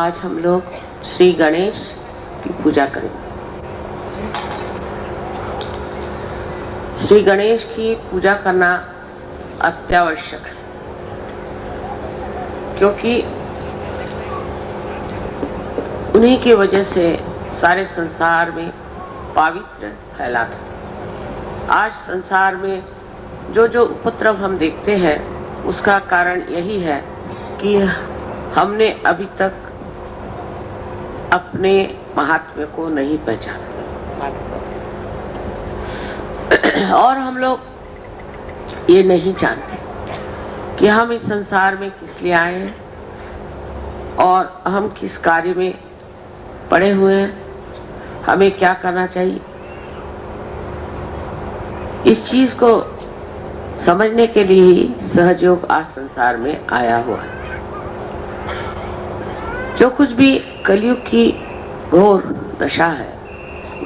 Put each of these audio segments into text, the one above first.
आज हम लोग श्री गणेश की पूजा करेंगे। श्री गणेश की पूजा करना अत्यावश्यक है, क्योंकि उन्हीं की वजह से सारे संसार में पावित्र फैला था। आज संसार में जो जो उपद्रव हम देखते हैं, उसका कारण यही है कि हमने अभी तक अपने महात्म्य को नहीं पहचाना और हम लोग ये नहीं जानते कि हम इस संसार में किस लिए आए हैं और हम किस कार्य में पड़े हुए हैं, हमें क्या करना चाहिए। इस चीज को समझने के लिए ही सहजयोग आज संसार में आया हुआ है। जो कुछ भी कलयुग की घोर दशा है,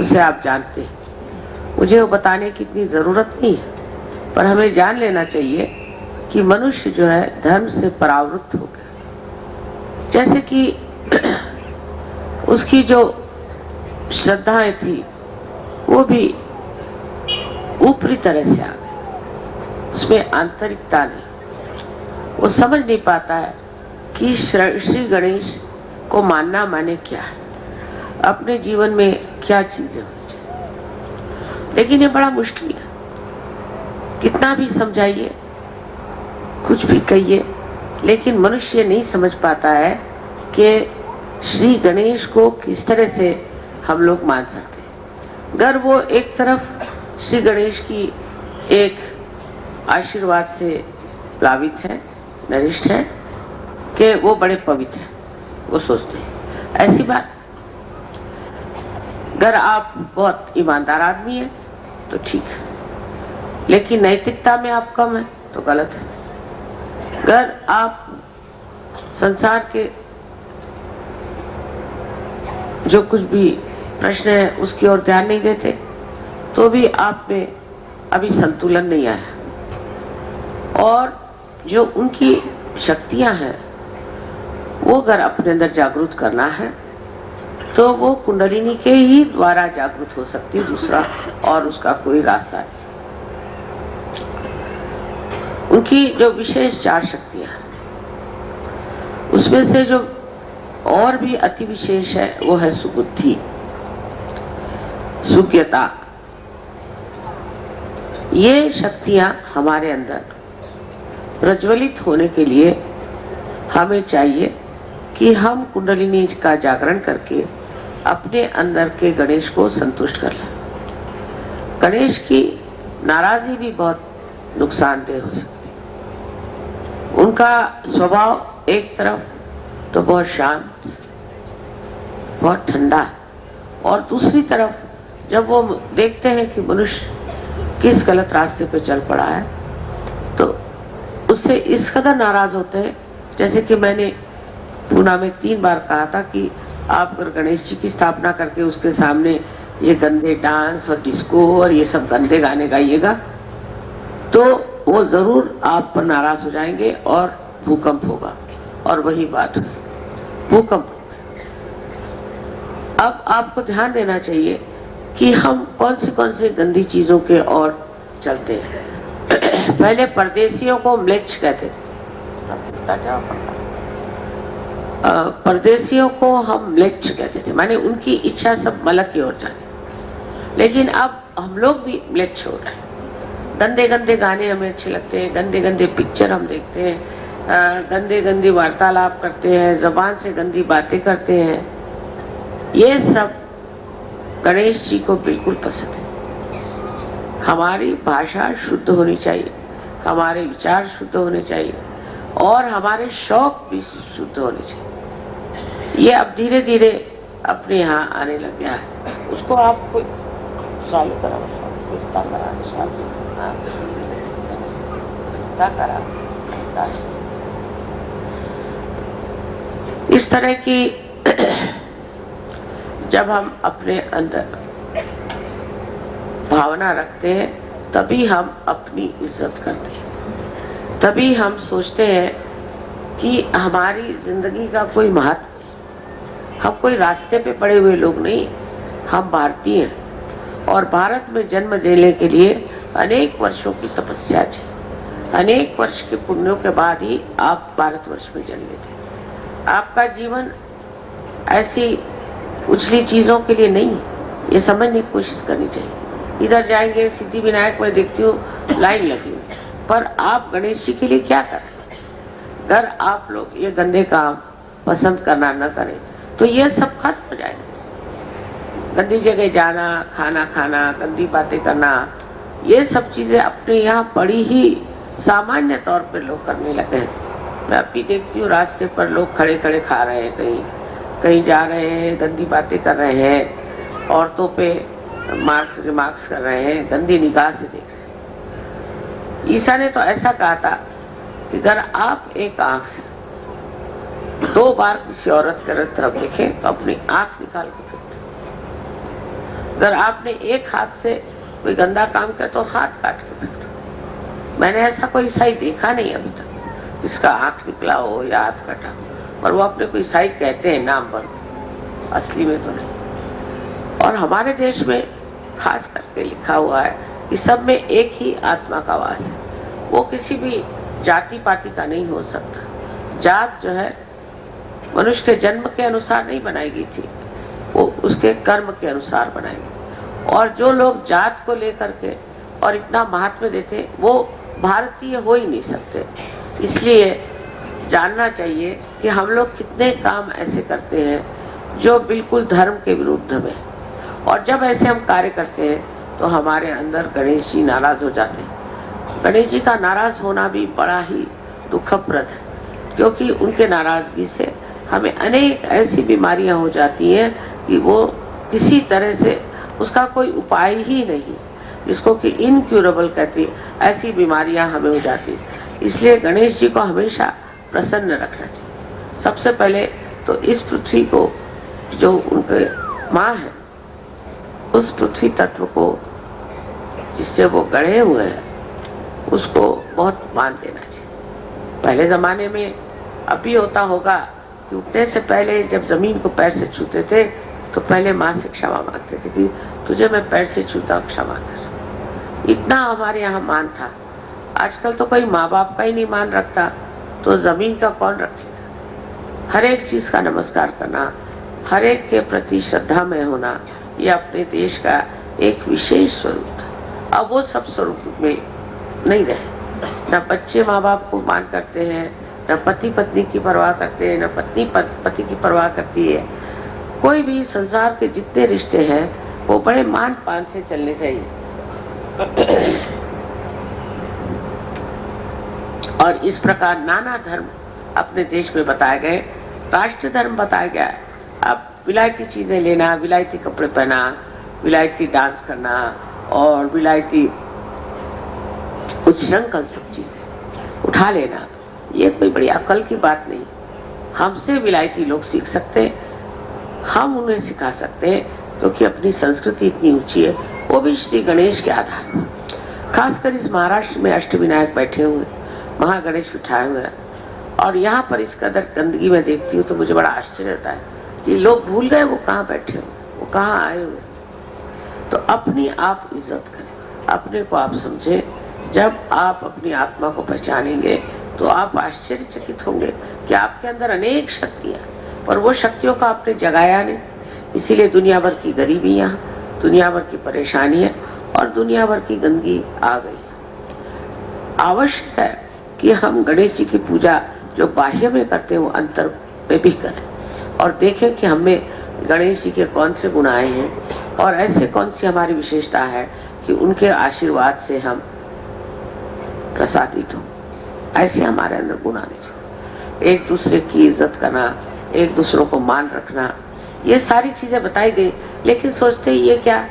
उसे आप जानते हैं। मुझे वो बताने की इतनी जरूरत नहीं है, पर हमें जान लेना चाहिए कि मनुष्य जो है धर्म से परावृत्त हो गया। जैसे कि उसकी जो श्रद्धाएं थी वो भी ऊपरी तरह से आ गई, उसमें आंतरिकता नहीं। वो समझ नहीं पाता है कि श्री गणेश को मानना माने क्या है, अपने जीवन में क्या चीजें होनी चाहिए। लेकिन ये बड़ा मुश्किल है, कितना भी समझाइए, कुछ भी कहिए, लेकिन मनुष्य नहीं समझ पाता है कि श्री गणेश को किस तरह से हम लोग मान सकते हैं। अगर वो एक तरफ श्री गणेश की एक आशीर्वाद से प्लावित है, नरिष्ठ है कि वो बड़े पवित्र हैं, वो सोचते हैं ऐसी बात। अगर आप बहुत ईमानदार आदमी है तो ठीक है, लेकिन नैतिकता में आप कम है तो गलत है। अगर आप संसार के जो कुछ भी प्रश्न है उसकी ओर ध्यान नहीं देते, तो भी आप में अभी संतुलन नहीं आया। और जो उनकी शक्तियां हैं वो अगर अपने अंदर जागृत करना है तो वो कुंडलिनी के ही द्वारा जागृत हो सकती है, दूसरा और उसका कोई रास्ता नहीं। उनकी जो विशेष 4 शक्तियां हैं, उसमें से जो और भी अति विशेष है वो है सुबुद्धि, सुज्ञता। ये शक्तियां हमारे अंदर प्रज्वलित होने के लिए हमें चाहिए कि हम कुंडलिनी का जागरण करके अपने अंदर के गणेश को संतुष्ट कर लें। गणेश की नाराजगी भी बहुत नुकसानदेह हो सकती है। उनका स्वभाव एक तरफ तो बहुत शांत, बहुत ठंडा, और दूसरी तरफ जब वो देखते हैं कि मनुष्य किस गलत रास्ते पे चल पड़ा है तो उससे इस कदर नाराज होते हैं। जैसे कि मैंने पूना में 3 बार कहा था कि आप अगर गणेश जी की स्थापना करके उसके सामने ये गंदे डांस और डिस्को और ये सब गंदे गाने गाइएगा तो वो जरूर आप पर नाराज हो जाएंगे और भूकंप होगा। और वही बात हुई, भूकंप। अब आपको ध्यान देना चाहिए कि हम कौन सी गंदी चीजों के ओर चलते हैं। पहले परदेशियों को म्लेच्छ कहते थे, परदेशियों को हम म्लेच्छ कहते थे, माने उनकी इच्छा सब मलक की ओर जाती। लेकिन अब हम लोग भी म्लेच्छ हो रहे हैं। गंदे गंदे गाने हमें अच्छे लगते हैं, गंदे गंदे पिक्चर हम देखते हैं, गंदे गंदे वार्तालाप करते हैं, जबान से गंदी बातें करते हैं। ये सब गणेश जी को बिल्कुल पसंद है। हमारी भाषा शुद्ध होनी चाहिए, हमारे विचार शुद्ध होने चाहिए और हमारे शौक भी शुद्ध होने चाहिए। ये अब धीरे धीरे अपने यहाँ आने लग गया है। उसको आप कोई चालू करा, इस तरह की जब हम अपने अंदर भावना रखते हैं तभी हम अपनी इज्जत करते हैं, तभी हम सोचते हैं कि हमारी जिंदगी का कोई महत्व। हम कोई रास्ते पे पड़े हुए लोग नहीं, हम भारतीय हैं और भारत में जन्म लेने के लिए अनेक वर्षों की तपस्या है, अनेक वर्ष के पुण्यों के बाद ही आप भारतवर्ष में जन्मे थे। आपका जीवन ऐसी उछली चीजों के लिए नहीं, ये समझने की कोशिश करनी चाहिए। इधर जाएंगे सिद्धि विनायक में देखती हूँ लाइन लगी हुई, पर आप गणेश जी के लिए क्या करें? अगर आप लोग ये गंदे काम पसंद करना न करें तो ये सब खत्म हो जाएगा। गंदी जगह जाना, खाना खाना, गंदी बातें करना, ये सब चीजें अपने यहाँ बड़ी ही सामान्य तौर पर लोग करने लगे हैं। मैं अभी देखती हूँ रास्ते पर लोग खड़े खड़े खा रहे हैं, कहीं कहीं जा रहे हैं, गंदी बातें कर रहे हैं, औरतों पे रिमार्क्स कर रहे हैं, गंदी निगाह से देख रहे हैं। ईसा ने तो ऐसा कहा था कि अगर आप एक आंख से 2 बार किसी औरत की तरफ देखें तो अपनी आंख निकाल के फेंक। अगर आपने एक हाथ से कोई गंदा काम किया तो हाथ काट के फेंक। मैंने ऐसा कोई ईसाई देखा नहीं अभी तक जिसका आंख निकला हो या हाथ कटा हो, और वो अपने कोई ईसाई कहते हैं नाम पर, असली में तो नहीं। और हमारे देश में खास करके लिखा हुआ है कि सब में एक ही आत्मा का वास है, वो किसी भी जाति पाति का नहीं हो सकता। जात जो है मनुष्य के जन्म के अनुसार नहीं बनाई गई थी, वो उसके कर्म के अनुसार बनाई गई। और जो लोग जात को लेकर के और इतना महात्म्य देते वो भारतीय हो ही नहीं सकते। इसलिए जानना चाहिए कि हम लोग कितने काम ऐसे करते हैं जो बिल्कुल धर्म के विरुद्ध में, और जब ऐसे हम कार्य करते हैं तो हमारे अंदर गणेश जी नाराज हो जाते हैं। गणेश जी का नाराज होना भी बड़ा ही दुखप्रद है, क्योंकि उनके नाराजगी से हमें अनेक ऐसी बीमारियां हो जाती हैं कि वो किसी तरह से उसका कोई उपाय ही नहीं, जिसको कि इनक्यूरेबल कहती है, ऐसी बीमारियां हमें हो जाती है। इसलिए गणेश जी को हमेशा प्रसन्न रखना चाहिए। सबसे पहले तो इस पृथ्वी को, जो उनके माँ है, उस पृथ्वी तत्व को जिससे वो गढ़े हुए हैं उसको बहुत मान देना चाहिए। पहले जमाने में अभी होता होगा कि उठने से पहले जब जमीन को पैर से छूते थे तो पहले माँ से क्षमा मांगते थे कि तुझे मैं पैर से छूता हूँ, क्षमा कर। इतना हमारे यहाँ मान था। आजकल तो कोई माँ बाप का ही नहीं मान रखता, तो जमीन का कौन रखेगा? हर एक चीज का नमस्कार करना, हर एक के प्रति श्रद्धा में होना, ये अपने देश का एक विशेष स्वरूप था। अब वो सब स्वरूप में नहीं रहे। न बच्चे माँ बाप को मान करते हैं, न पति पत्नी की परवाह करते हैं, न पत्नी पति की परवाह करती है। कोई भी संसार के जितने रिश्ते हैं वो बड़े मान पान से चलने चाहिए। और इस प्रकार नाना धर्म अपने देश में बताए गए, राष्ट्र धर्म बताया गया है। अब विलायती चीजें लेना, विलायती कपड़े पहना, विलायती डांस करना और विलायती उच्छृंखल सब चीजें उठा लेना, ये कोई बड़ी अकल की बात नहीं। हमसे विलायती लोग सीख सकते हैं, हम उन्हें सिखा सकते हैं, क्योंकि अपनी संस्कृति इतनी ऊंची है, वो भी श्री गणेश के आधार पर। खासकर इस महाराष्ट्र में अष्टविनायक बैठे हुए, महागणेश बिठाए हुए हैं, और यहाँ पर इस कदर गंदगी में देखती हूँ तो मुझे बड़ा आश्चर्य होता है कि लोग भूल गए वो कहाँ बैठे हुए, वो कहाँ आए हुए। तो अपनी आप इज्जत करें, अपने को आप समझें। जब आप अपनी आत्मा को पहचानेंगे तो आप आश्चर्यचकित होंगे कि आपके अंदर अनेक शक्तियां, पर वो शक्तियों का आपने जगाया नहीं। इसीलिए दुनिया भर की गरीबियां, दुनिया भर की परेशानियां और दुनिया भर की गंदगी आ गई। आवश्यक है कि हम गणेश जी की पूजा जो बाह्य में करते हैं वो अंतर में भी करें, और देखें कि हमें गणेश जी के कौन से गुण आए हैं और ऐसे कौन सी हमारी विशेषता है कि उनके आशीर्वाद से हम प्रसादित हो। ऐसे हमारे अंदर गुण आने चाहिए। एक दूसरे की इज्जत करना, एक दूसरों को मान रखना, ये सारी चीजें बताई गई। लेकिन सोचते ही ये क्या,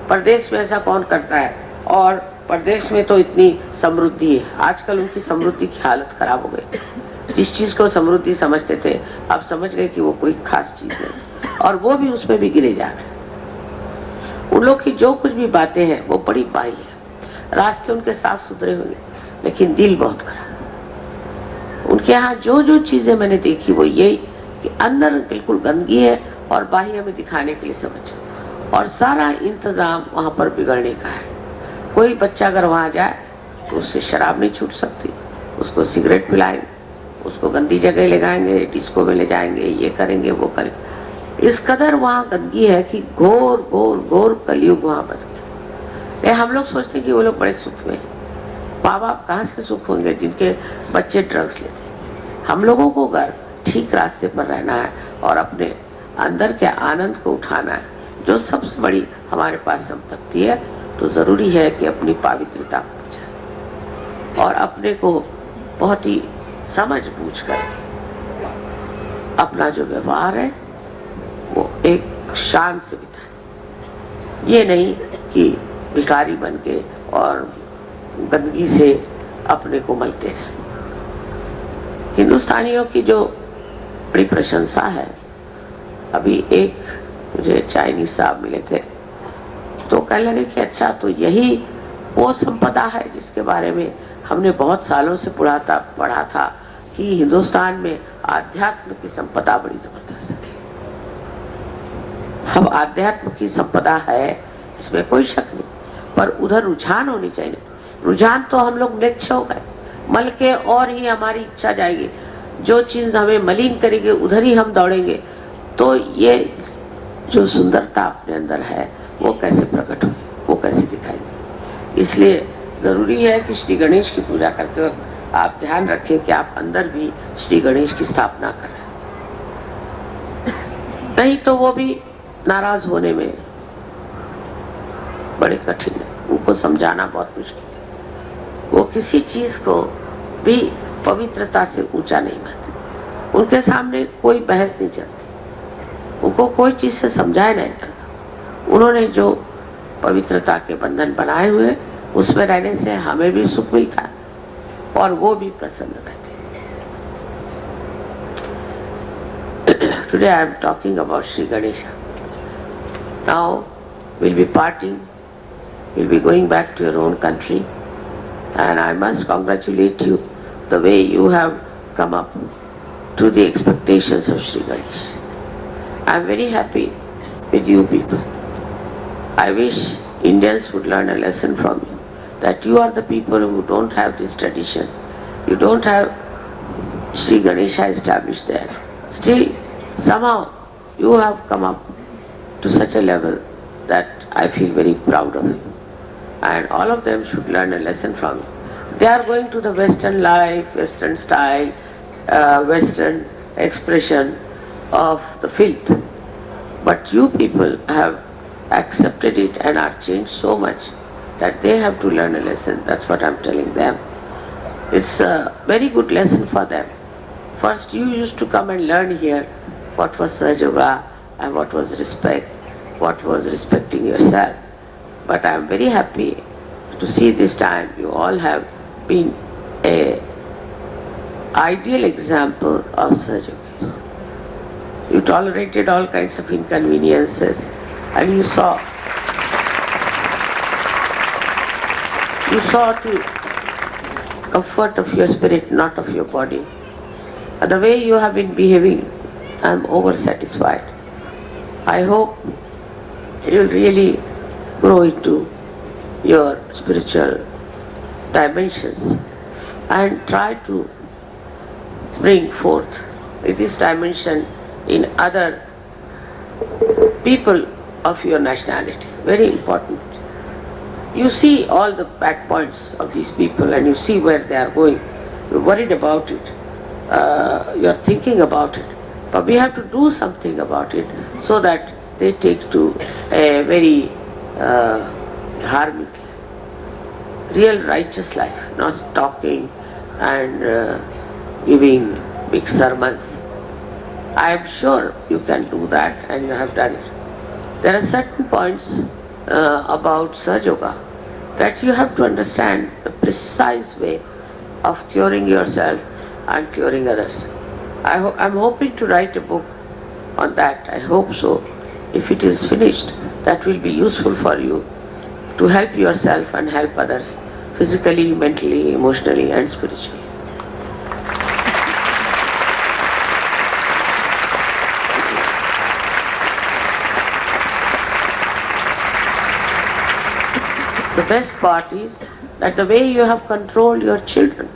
परदेश में ऐसा कौन करता है, और परदेश में तो इतनी समृद्धि है। आजकल उनकी समृद्धि की हालत खराब हो गई। जिस चीज को समृद्धि समझते थे अब समझ गए कि वो कोई खास चीज नहीं, और वो भी उसमें भी गिरे जा रहे हैं। उन लोग की जो कुछ भी बातें हैं वो बड़ी बाई है। रास्ते उनके साफ सुथरे होंगे लेकिन दिल बहुत खराब। उनके यहाँ जो जो चीजें मैंने देखी वो यही कि अंदर बिल्कुल गंदगी है और बाह्य में दिखाने के लिए समझे, और सारा इंतजाम वहां पर बिगड़ने का है। कोई बच्चा अगर वहां जाए तो उससे शराब नहीं छूट सकती, उसको सिगरेट पिलाएंगे, उसको गंदी जगह ले जाएंगे, डिस्को में ले जाएंगे, ये करेंगे वो करेंगे। इस कदर वहां गंदगी है कि घोर घोर घोर कलयुग वहां बस गया। हम लोग सोचते हैं कि वो लोग बड़े सुख में हैं। माँ बाप कहाँ से सुख होंगे जिनके बच्चे ड्रग्स लेते हैं। हम लोगों को अगर ठीक रास्ते पर रहना है और अपने अंदर के आनंद को उठाना है, जो सबसे बड़ी हमारे पास संपत्ति है, तो जरूरी है कि अपनी पवित्रता को बचाएं और अपने को बहुत ही समझ बूझ कर अपना जो व्यवहार है वो एक शान से बिताएं। ये नहीं कि भिखारी बन के और गंदगी से अपने को मलते रहे। हिंदुस्तानियों की जो बड़ी प्रशंसा है, अभी एक मुझे चाइनीज साहब मिले थे तो कहने लगे कि अच्छा, तो यही वो संपदा है जिसके बारे में हमने बहुत सालों से पढ़ा था कि हिंदुस्तान में आध्यात्म की संपदा बड़ी जबरदस्त है। हम आध्यात्म की संपदा है, इसमें कोई शक नहीं, पर उधर रुझान होनी चाहिए। रुझान तो हम लोग निच्छ हो गए, मल के और ही हमारी इच्छा जाएगी, जो चीज हमें मलिन करेगी उधर ही हम दौड़ेंगे, तो ये जो सुंदरता अपने अंदर है वो कैसे प्रकट होगी, वो कैसे दिखाएगी। इसलिए जरूरी है कि श्री गणेश की पूजा करते वक्त आप ध्यान रखें कि आप अंदर भी श्री गणेश की स्थापना कर रहे हैं, नहीं तो वो भी नाराज होने में बड़े कठिन है, उनको समझाना बहुत मुश्किल है। वो किसी चीज को भी पवित्रता से ऊंचा नहीं मानते, उनके सामने कोई बहस नहीं चलती, उनको कोई चीज से समझाया नहीं जाता। उन्होंने जो पवित्रता के बंधन बनाए हुए, उसमें रहने से हमें भी सुख मिलता है और वो भी प्रसन्न रहते हैं। Today I am talking about Sri Ganesha. Now we'll be parting, we'll be going back to your own country, and I must congratulate you the way you have come up to the expectations of Sri Ganesh. I am very happy with you people. I wish Indians would learn a lesson from you, that you are the people who don't have this tradition. You don't have Sri Ganesha established there. Still, somehow you have come up to such a level that I feel very proud of you. And all of them should learn a lesson from you. They are going to the Western life, Western style, Western expression of the filth. But you people have accepted it and are changed so much that they have to learn a lesson. That's what I'm telling them. It's a very good lesson for them. First you used to come and learn here what was Sahaja Yoga and what was respect, what was respecting yourself. But I'm very happy to see this time you all have been a ideal example of Sahaja Yoga. You tolerated all kinds of inconveniences and you saw to comfort of your spirit, not of your body. The way you have been behaving, I am over satisfied. I hope you will really grow into your spiritual dimensions and try to bring forth this dimension in other people of your nationality. Very important. You see all the back points of these people and you see where they are going. You're worried about it. You're thinking about it. But we have to do something about it so that they take to a very dharmic, real righteous life, not talking and giving big sermons. I am sure you can do that and you have done it. There are certain points about Sahaja Yoga that you have to understand the precise way of curing yourself and curing others. I'm hoping to write a book on that. I hope so. If it is finished, that will be useful for you to help yourself and help others physically, mentally, emotionally and spiritually. The best part is that the way you have controlled your children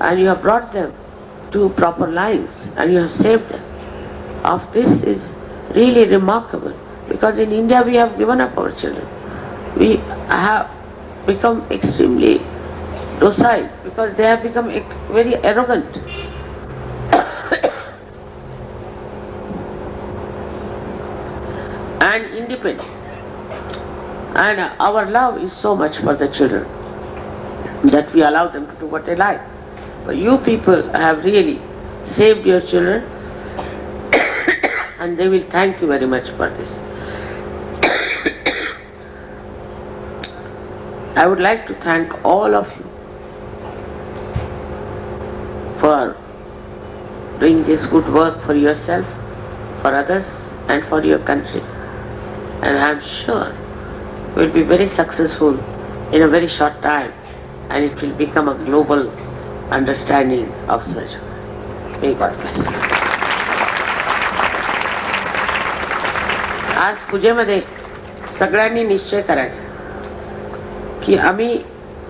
and you have brought them to proper lines and you have saved them, of this is really remarkable, because in India we have given up our children. We have become extremely docile because they have become very arrogant. And independent. And our love is so much for the children that we allow them to do what they like. But you people have really saved your children and they will thank you very much for this. I would like to thank all of you for doing this good work for yourself, for others, and for your country. And I am sure you will be very successful in a very short time, and it will become a global understanding of surgery. May God bless you. आज पूजेमध्ये सगळ्यांनी निश्चय करायचा की आम्ही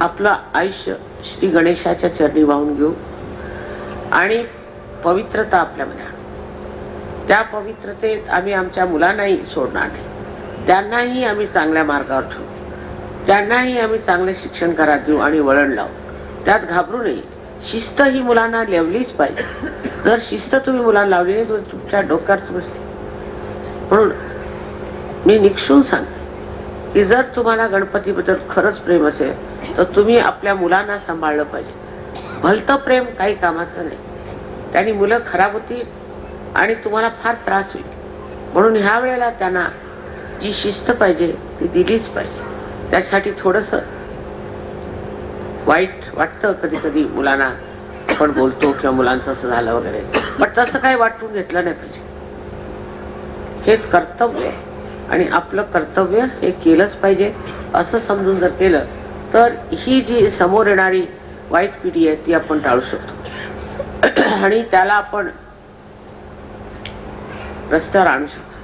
आपलं आयुष्य श्री गणेशाच्या चरणी वाहून घेऊ आणि पवित्रता आपल्यामध्ये आणू. त्या पवित्रतेत आम्ही आमच्या मुलांनाही सोडणार नाही, त्यांनाही आम्ही चांगल्या मार्गावर ठेवू, त्यांनाही आम्ही चांगले शिक्षण घरात देऊ आणि वळण लावू. त्यात घाबरू नये. शिस्त ही मुलांना लावलीच पाहिजे. जर शिस्त तुम्ही मुलांना लावली नाही तर तुमच्या डोक्यात बसते. म्हणून मी निक्षून सांगते की जर तुम्हाला गणपतीबद्दल खरंच प्रेम असेल तर तुम्ही आपल्या मुलांना सांभाळलं पाहिजे. भलतं प्रेम काही कामाचं नाही. त्यांनी मुलं खराब होतील आणि तुम्हाला फार त्रास होईल. म्हणून ह्या वेळेला त्यांना जी शिस्त पाहिजे ती दिलीच पाहिजे. त्यासाठी थोडस वाईट वाटतं कधी कधी मुलांना, आपण बोलतो किंवा मुलांचं असं झालं वगैरे, पण तसं काही वाटून घेतलं नाही पाहिजे. हे कर्तव्य आहे आणि आपलं कर्तव्य हे केलंच पाहिजे असं समजून जर केलं तर ही जी समोर येणारी वाईट पिढी आहे ती आपण टाळू शकतो आणि त्याला आपण रस्त्यावर आणू शकतो.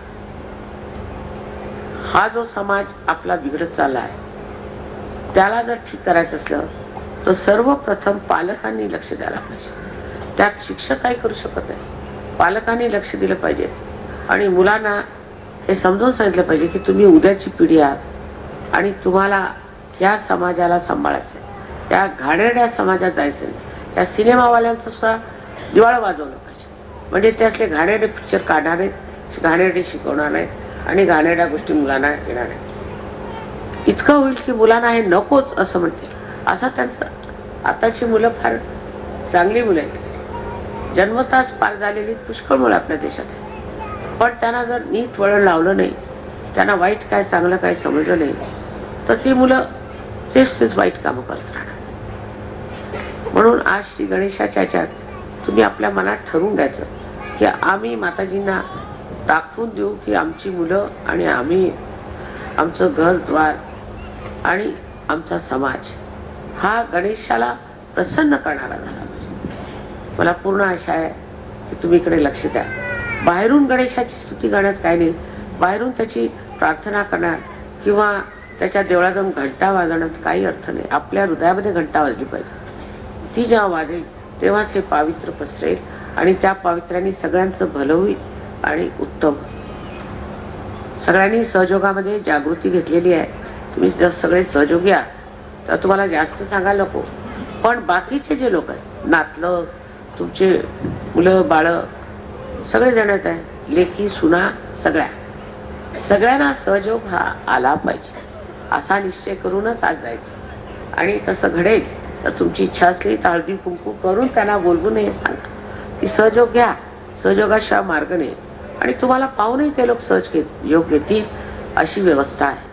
हा जो समाज आपला बिघडत चालला आहे त्याला जर ठीक करायचं असलं तर सर्वप्रथम पालकांनी लक्ष द्यायला पाहिजे. त्यात शिक्षक काही करू शकत नाही. पालकांनी लक्ष दिलं पाहिजे आणि मुलांना हे समजून सांगितलं पाहिजे की तुम्ही उद्याची पिढी आहात आणि तुम्हाला या समाजाला सांभाळायचं आहे. त्या घाणेरड्या समाजात जायचं नाही. त्या सिनेमावाल्यांचं सुद्धा दिवाळं वाजवलं पाहिजे. म्हणजे ते असले घाणेरडे पिक्चर काढणार नाहीत, घाणेरडे शिकवणार नाहीत आणि घाणेरड्या गोष्टी मुलांना येणार नाहीत. इतकं होईल की मुलांना हे नकोच असं म्हणतील. असा त्यांचं आताची मुलं फार चांगली मुलं आहेत. जन्मताच पार झालेली पुष्कळ मुलं आपल्या देशात आहेत. पण त्यांना जर नीट वळण लावलं नाही, त्यांना वाईट काय चांगलं काय समजलं नाही तर ती मुलं तेच वाईट कामं करत राहणार. म्हणून आज श्री गणेशाच्या ह्याच्यात तुम्ही आपल्या मनात ठरवून द्यायचं की आम्ही माताजींना दाखवून देऊ की आमची मुलं आणि आम्ही आमचं घरद्वार आणि आमचा समाज हा गणेशाला प्रसन्न करणारा झाला पाहिजे. मला पूर्ण आशा आहे की तुम्ही इकडे लक्ष द्या. बाहेरून गणेशाची स्तुती करण्यात काय नाही, बाहेरून त्याची प्रार्थना करणार किंवा त्याच्या देवळात जाऊन घंटा वाजवण्यात काही अर्थ नाही. आपल्या हृदयामध्ये घंटा वाजली पाहिजे. ती जेव्हा वाजेल तेव्हाच हे पावित्र्य पसरेल आणि त्या पावित्र्याने सगळ्यांचं भलं होईल आणि उत्तम. सगळ्यांनी सहयोगामध्ये जागृती घेतलेली आहे. तुम्ही जर सगळे सहयोगी आहात तर तुम्हाला जास्त सांगायला नको. पण बाकीचे जे लोक आहेत, नातलं, तुमचे मुलं बाळ सगळे जण आहेत, लेकी सुना, सगळ्यांना सहयोग हा आला पाहिजे असा निश्चय करूनच आज जायचं. आणि तसं घडेल तर तुमची इच्छा असली तर हळदी कुंकू करून त्यांना बोलवून हे सांगा की सहयोग घ्या. सहयोगाशिवाय मार्ग नाही आणि तुम्हाला पाहूनही ते लोक योग घेतील अशी व्यवस्था आहे.